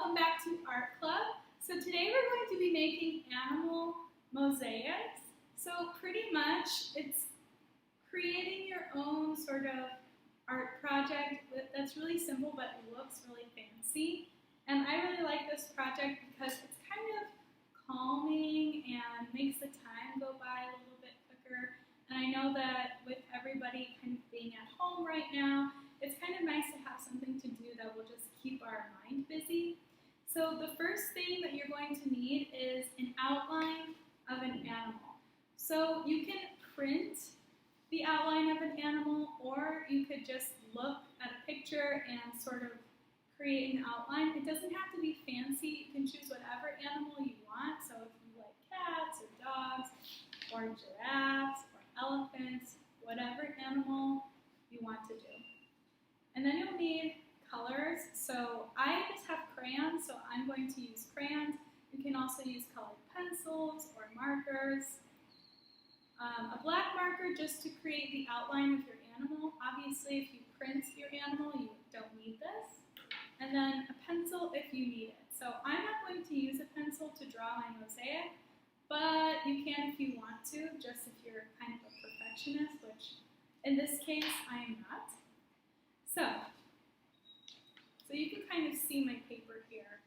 welcome back to Art Club. So today we're going to be making animal mosaics. So pretty much it's creating your own sort of art project that's really simple but it looks really fancy. And I really like this project because it's kind of calming and makes the time go by a little bit quicker. And I know that with everybody kind of being at home right now, it's kind of nice to have something to do that will just keep our mind busy. So the first thing that you're going to need is an outline of an animal. So you can print the outline of an animal, or you could just look at a picture and sort of create an outline. It doesn't have to be fancy. You can choose whatever animal you want. So if you like cats or dogs or giraffes or elephants, whatever animal you want to do. And then you'll need colors. So I just have crayons, so I'm going to use crayons. You can also use colored pencils or markers. A black marker just to create the outline of your animal. Obviously, if you print your animal, you don't need this. And then a pencil if you need it. So I'm not going to use a pencil to draw my mosaic, but you can if you want to, just if you're kind of a perfectionist, which in this case I am not. So you can kind of see my paper here.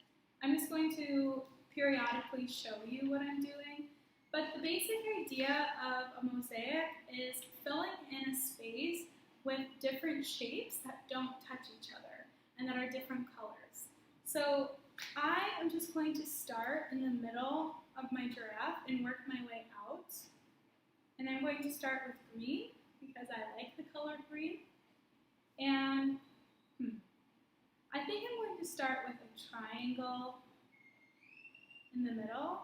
I'm just going to periodically show you what I'm doing. But the basic idea of a mosaic is filling in a space with different shapes that don't touch each other and that are different colors. So I am just going to start in the middle of my giraffe and work my way out. And I'm going to start with green because I like the color green. And I think I'm going to start with a triangle in the middle.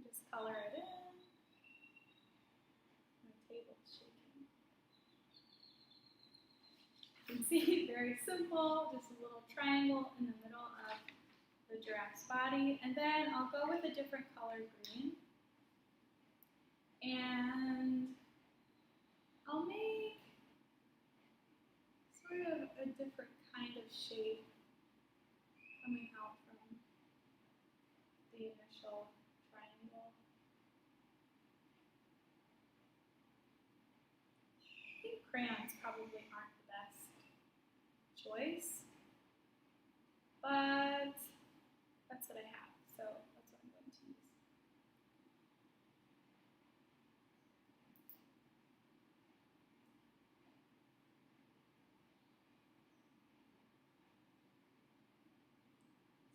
Just color it in. My table's shaking. You can see, very simple, just a little triangle in the middle of the giraffe's body. And then I'll go with a different color green. And I'll make sort of a different kind of shape coming out from the initial triangle. I think crayons probably aren't the best choice, but that's what I have, so that's what I'm going to use.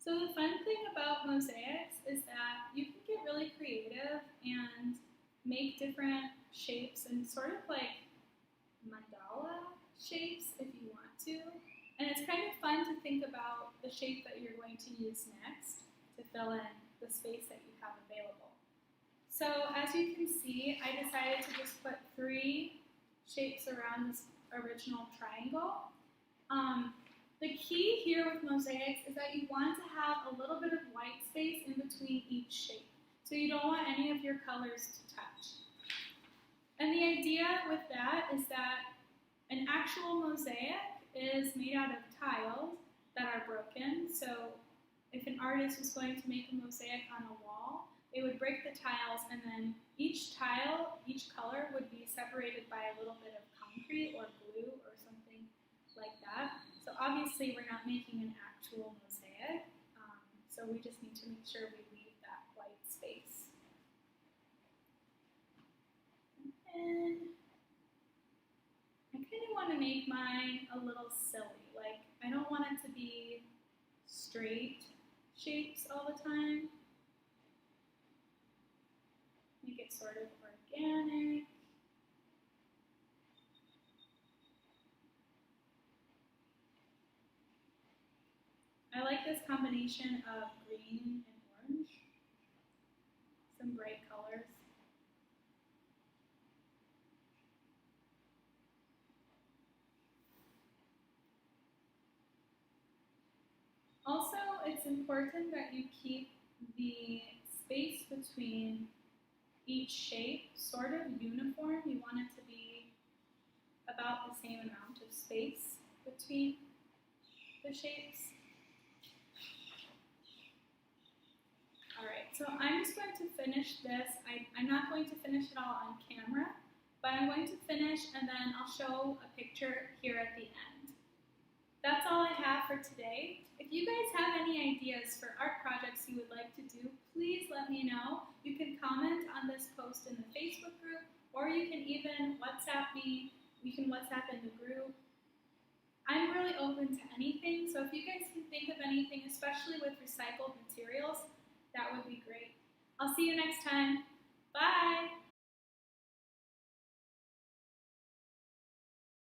So the fun thing about mosaics is that you can get really creative and make different shapes and sort of like mandala shapes if you want to. And it's kind of fun to think about the shape that you're going to use next to fill in the space that you have available. So as you can see, I decided to just put 3 shapes around this original triangle. The key here with mosaics is that you want to have a little bit of white space in between each shape. So you don't want any of your colors to touch. And the idea with that is that an actual mosaic is made out of tiles that are broken. So if an artist was going to make a mosaic on a wall, they would break the tiles and then each tile, each color would be separated by a little bit of concrete or glue or something like that. So obviously we're not making an actual mosaic, so we just need to make sure we leave that white space. And I kind of want to make mine a little silly, like I don't want it to be straight shapes all the time. Make it sort of organic. I like this combination of green and orange, some bright colors. Also, it's important that you keep the space between each shape sort of uniform. You want it to be about the same amount of space between the shapes. So I'm just going to finish this. I'm not going to finish it all on camera, but I'm going to finish and then I'll show a picture here at the end. That's all I have for today. If you guys have any ideas for art projects you would like to do, please let me know. You can comment on this post in the Facebook group, or you can even WhatsApp me. You can WhatsApp in the group. I'm really open to anything, so if you guys can think of anything, especially with recycled materials, that would be great. I'll see you next time. Bye!